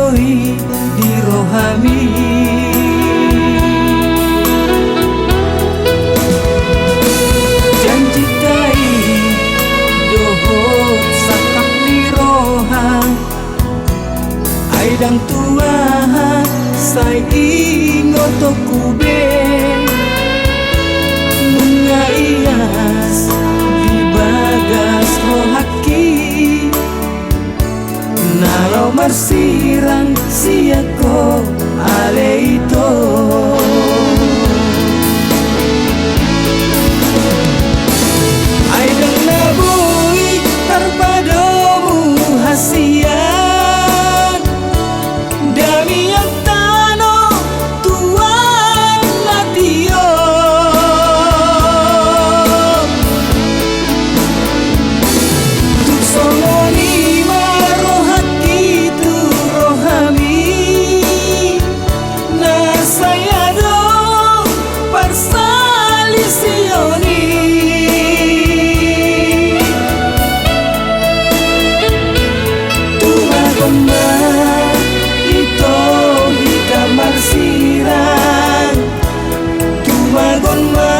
doi di rohami. Janji tai dohot sakap ni rohang aidang tua sai ingoto kube mengaias di bagas rohaki nalau marsirang siako aleito. Aidang nabui terpadomu hasian dami yang tano tuan latio tuk songoni marohaki tu rohami na saya do parsalisioni. Tumagomba ito hikamar sirang tumagomba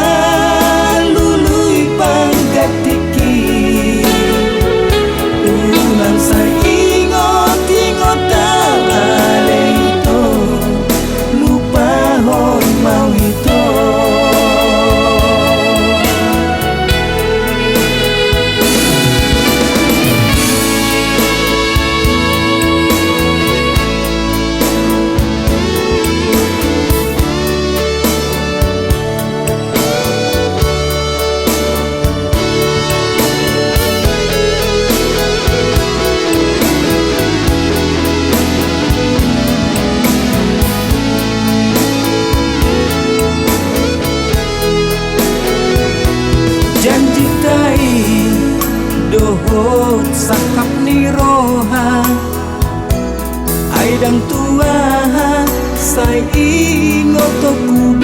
luluy panggatiki ulang sa ingot-ingot alale ito lupahon mau ito. Janji tai dohot sakap ni roha aidang tua sai ingoto ku